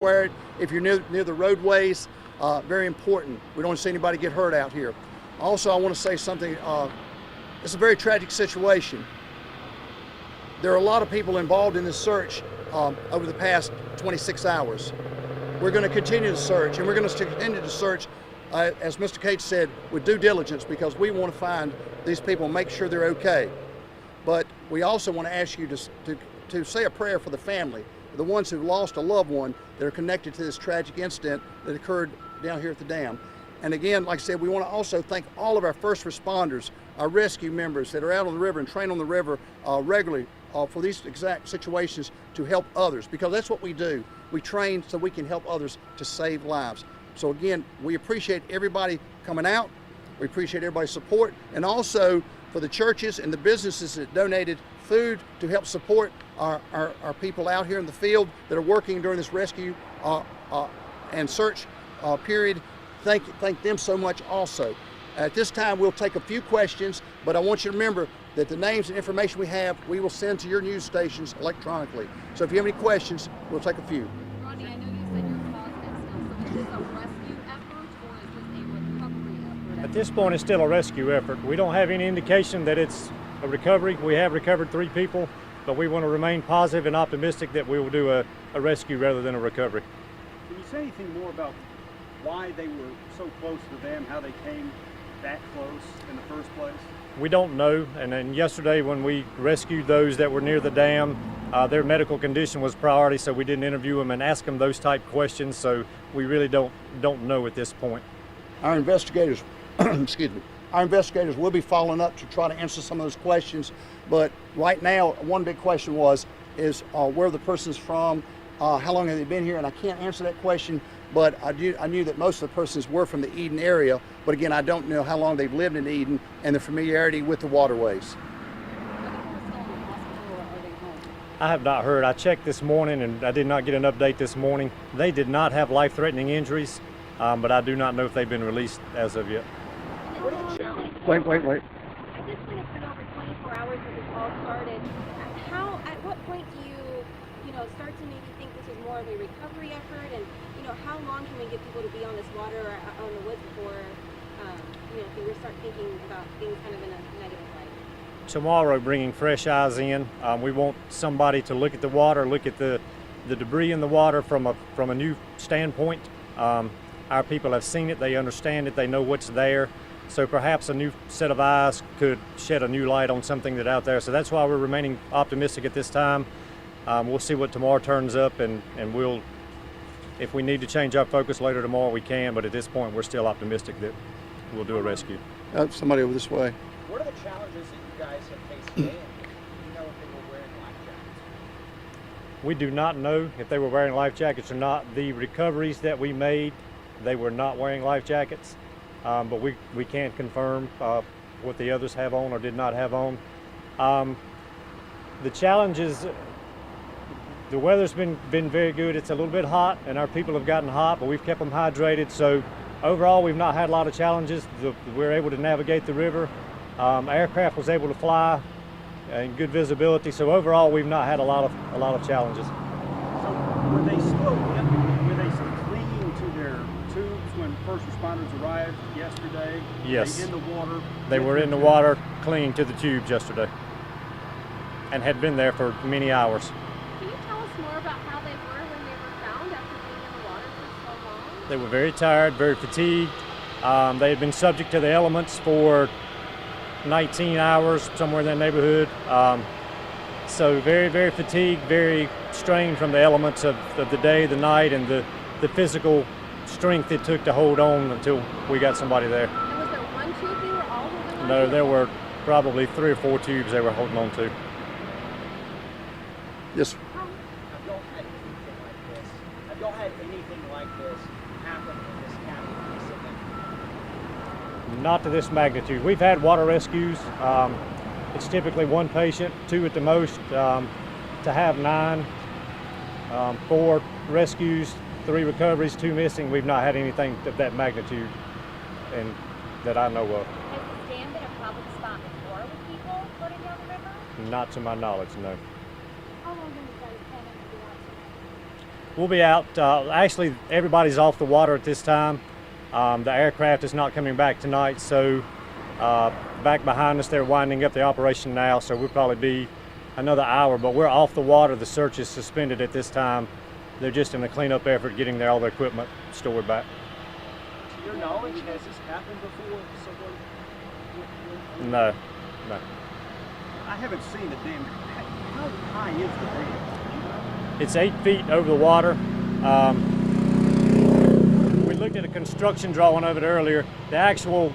square it. If you're near the roadways, very important. We don't want to see anybody get hurt out here. Also, I want to say something. It's a very tragic situation. There are a lot of people involved in this search over the past 26 hours. We're going to continue to search, and we're going to continue to search, as Mr. Cates said, with due diligence, because we want to find these people and make sure they're okay. But we also want to ask you to say a prayer for the family, the ones who lost a loved one that are connected to this tragic incident that occurred down here at the dam. And again, like I said, we want to also thank all of our first responders, our rescue members that are out on the river and train on the river regularly for these exact situations to help others, because that's what we do. We train so we can help others to save lives. So again, we appreciate everybody coming out. We appreciate everybody's support, and also for the churches and the businesses that donated food to help support our people out here in the field that are working during this rescue and search period. Thank them so much also. At this time, we'll take a few questions, but I want you to remember that the names and information we have, we will send to your news stations electronically. So if you have any questions, we'll take a few. Rodney, I know you said you're positive still, so is this a rescue effort or is this a recovery effort? At this point, it's still a rescue effort. We don't have any indication that it's a recovery. We have recovered 3 people, but we want to remain positive and optimistic that we will do a rescue rather than a recovery. Can you say anything more about why they were so close to them, how they came that close in the first place? We don't know, and then yesterday when we rescued those that were near the dam, their medical condition was priority, so we didn't interview them and ask them those type questions, so we really don't know at this point. Our investigators, excuse me, our investigators will be following up to try to answer some of those questions, but right now, one big question is where the person's from, how long have they been here, and I can't answer that question, but I knew that most of the persons were from the Eden area, but again, I don't know how long they've lived in Eden and the familiarity with the waterways. I have not heard. I checked this morning and I did not get an update this morning. They did not have life-threatening injuries, but I do not know if they've been released as of yet. Wait. At this point, it's been over 24 hours since this all started. At what point do you start to maybe think this is more of a recovery effort, and how long can we get people to be on this water or on the woods before we start thinking about things kind of in a negative light? Tomorrow, bringing fresh eyes in. We want somebody to look at the water, look at the debris in the water from a new standpoint. Our people have seen it, they understand it, they know what's there. So perhaps a new set of eyes could shed a new light on something that's out there. So that's why we're remaining optimistic at this time. We'll see what tomorrow turns up, and we'll, if we need to change our focus later tomorrow, we can, but at this point, we're still optimistic that we'll do a rescue. Somebody over this way. What are the challenges that you guys have faced today? Do you know if they were wearing life jackets? We do not know if they were wearing life jackets or not. The recoveries that we made, they were not wearing life jackets, but we can't confirm what the others have on or did not have on. The challenges, the weather's been very good. It's a little bit hot, and our people have gotten hot, but we've kept them hydrated. So overall, we've not had a lot of challenges. We're able to navigate the river. Aircraft was able to fly and good visibility. So overall, we've not had a lot of challenges. So were they still clinging to their tubes when first responders arrived yesterday? Yes. Were they in the water? They were in the water, clinging to the tubes yesterday, and had been there for many hours. Can you tell us more about how they were when they were found after being in the water for so long? They were very tired, very fatigued. They had been subject to the elements for 19 hours, somewhere in that neighborhood. So very, very fatigued, very strained from the elements of the day, the night, and the physical strength it took to hold on until we got somebody there. And was there one tube they were all holding on No, to? there were probably 3 or 4 tubes they were holding on to. Yes. Have y'all had anything like this? Have y'all had anything like this happen in this county recently? Not to this magnitude. We've had water rescues. It's typically 1 patient, 2 at the most. To have 9, 4 rescues, 3 recoveries, 2 missing, we've not had anything of that magnitude and that I know of. Has this dam been a problem spot before with people floating down the river? Not to my knowledge, no. How long have you guys planning to do that? We'll be out. Actually, everybody's off the water at this time. The aircraft is not coming back tonight, so back behind us, they're winding up the operation now, so we'll probably be another hour, but we're off the water. The search is suspended at this time. They're just in a cleanup effort, getting all their equipment stored back. To your knowledge, has this happened before? No. I haven't seen the dam. How high is the dam? It's 8 feet over the water. We looked at a construction drawing of it earlier. The actual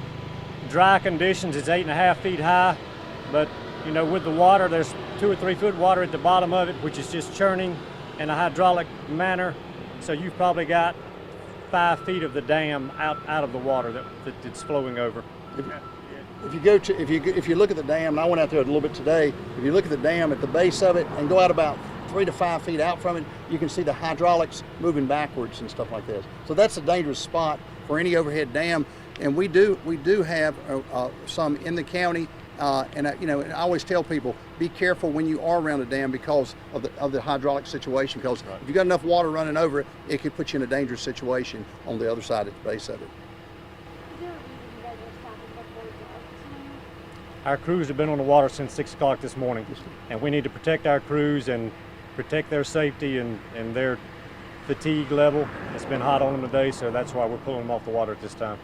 dry conditions is 8.5 feet high, but you know, with the water, there's 2 or 3 foot water at the bottom of it, which is just churning in a hydraulic manner. So you've probably got 5 feet of the dam out of the water that it's flowing over. If you look at the dam, and I went out there a little bit today, if you look at the dam at the base of it and go out about 3 to 5 feet out from it, you can see the hydraulics moving backwards and stuff like this. So that's a dangerous spot for any overhead dam. And we do have some in the county. And I always tell people, be careful when you are around a dam because of the hydraulic situation. Because if you got enough water running over it, it could put you in a dangerous situation on the other side at the base of it. Is there a reason you guys are stopping before dark tonight? Our crews have been on the water since 6 o'clock this morning, and we need to protect our crews and protect their safety and their fatigue level. It's been hot on them today, so that's why we're pulling them off the water at this time.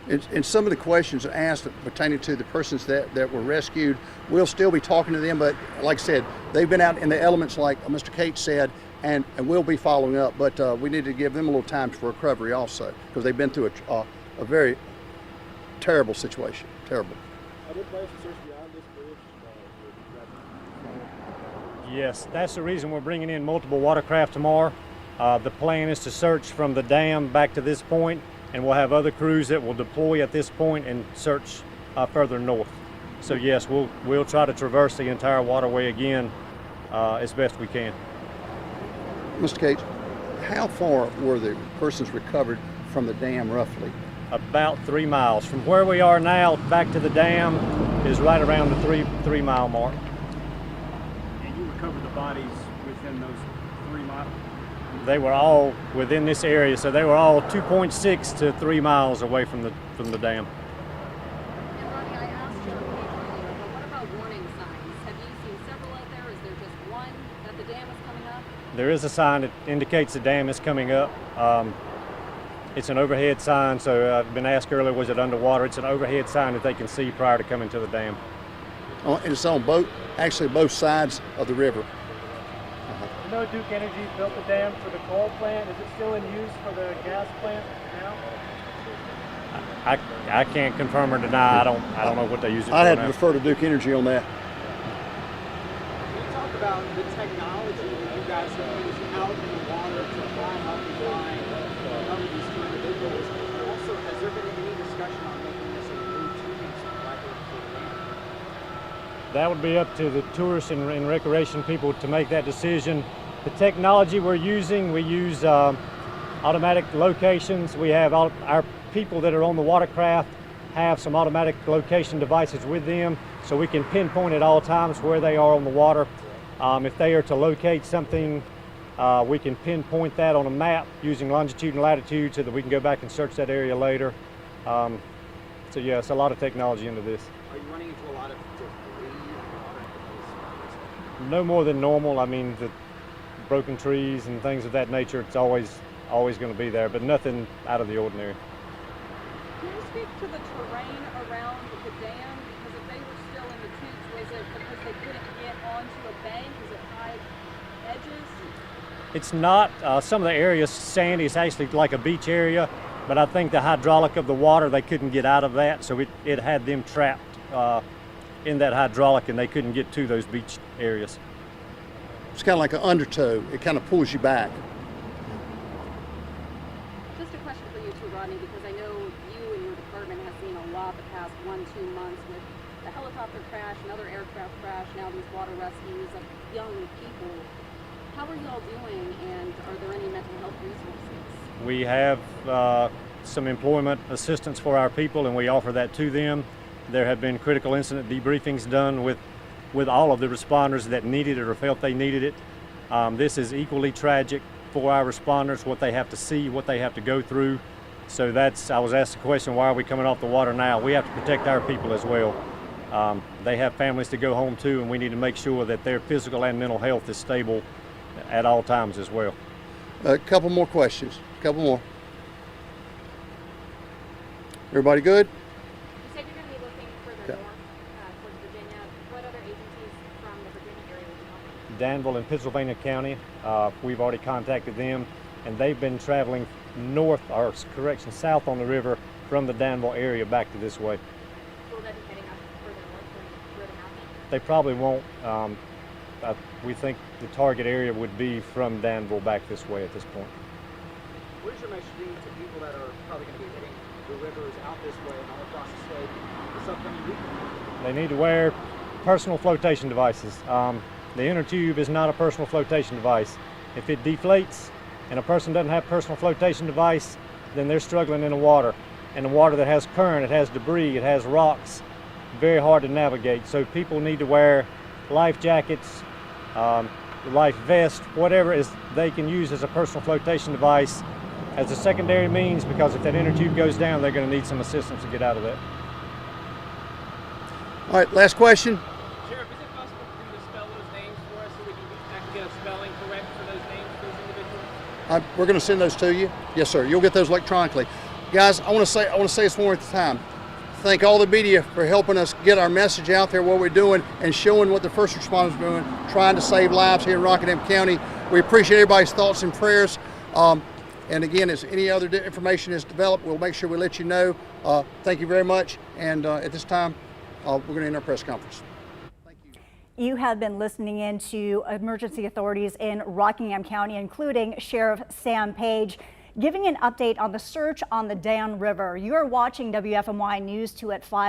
And some of the questions asked pertaining to the persons that were rescued, we'll still be talking to them, but like I said, they've been out in the elements like Mr. Cates said, and we'll be following up, but we need to give them a little time for recovery also, because they've been through a very terrible situation, terrible. Are there plans to search beyond this bridge? Yes, that's the reason we're bringing in multiple watercraft tomorrow. The plan is to search from the dam back to this point, and we'll have other crews that will deploy at this point and search further north. So yes, we'll try to traverse the entire waterway again as best we can. Mr. Cates, how far were the persons recovered from the dam roughly? About 3 miles. From where we are now back to the dam is right around the three mile mark. And you recovered the bodies within those 3 miles? They were all within this area, so they were all 2.6 to 3 miles away from the dam. And Ronnie, I asked you earlier, but what about warning signs? Have you seen several out there? Is there just one that the dam is coming up? There is a sign that indicates the dam is coming up. It's an overhead sign, so I've been asked earlier, was it underwater? It's an overhead sign that they can see prior to coming to the dam. And it's on both sides of the river. You know Duke Energy built the dam for the coal plant. Is it still in use for the gas plant now? I can't confirm or deny. I don't know what they use it for I'd have now. to refer to Duke Energy on that. Can you talk about the technology that you guys have used out in the water to climb up and find recover these two individuals? And also, has there been any discussion on making this a routine like it for the dam? That would be up to the tourists and recreation people to make that decision. The technology we're using, we use automatic locations. We have our people that are on the watercraft have some automatic location devices with them, so we can pinpoint at all times where they are on the water. If they are to locate something, we can pinpoint that on a map using longitude and latitude so that we can go back and search that area later. So yeah, it's a lot of technology into this. Are you running into a lot of debris in the water? No more than normal. I mean, the broken trees and things of that nature, it's always going to be there, but nothing out of the ordinary. Can you speak to the terrain around the dam? Because if they were still in the tubes, was it because they couldn't get onto a bank? Is it high edges? It's not. Some of the areas sandy. It's actually like a beach area, but I think the hydraulic of the water, they couldn't get out of that, so it had them trapped in that hydraulic, and they couldn't get to those beach areas. It's kind of like an undertow. It kind of pulls you back. Just a question for you too, Rodney, because I know you and your department have seen a lot the past 1-2 months with the helicopter crash, another aircraft crash, now these water rescues of young people. How are y'all doing, and are there any mental health resources? We have some employment assistance for our people, and we offer that to them. There have been critical incident debriefings done with all of the responders that needed it or felt they needed it. This is equally tragic for our responders, what they have to see, what they have to go through. So I was asked the question, why are we coming off the water now? We have to protect our people as well. They have families to go home to, and we need to make sure that their physical and mental health is stable at all times as well. A couple more questions. A couple more. Everybody good? You said you're going to be looking further north towards Virginia. What other agencies from the Virginia area would you help? Danville and Pennsylvania County, we've already contacted them, and they've been traveling south on the river from the Danville area back to this way. Will that be heading up further north than where they have been? They probably won't. We think the target area would be from Danville back this way at this point. What is your message to people that are probably going to be hitting the rivers out this way and all across the state this upcoming weekend? They need to wear personal flotation devices. The inner tube is not a personal flotation device. If it deflates and a person doesn't have a personal flotation device, then they're struggling in the water. And the water that has current, it has debris, it has rocks, very hard to navigate. So people need to wear life jackets, life vest, whatever they can use as a personal flotation device as a secondary means, because if that inner tube goes down, they're going to need some assistance to get out of that. All right, last question. Sheriff, is it possible for you to spell those names for us so we can get a spelling correct for those names, those individuals? We're going to send those to you. Yes, sir. You'll get those electronically. Guys, I want to say this one more at the time. Thank all the media for helping us get our message out there, what we're doing, and showing what the first responders are doing, trying to save lives here in Rockingham County. We appreciate everybody's thoughts and prayers. And again, as any other information is developed, we'll make sure we let you know. Thank you very much. And at this time, we're going to end our press conference. Thank you. You have been listening in to emergency authorities in Rockingham County, including Sheriff Sam Page, giving an update on the search on the Dan River. You're watching WFMY News 2 at 5.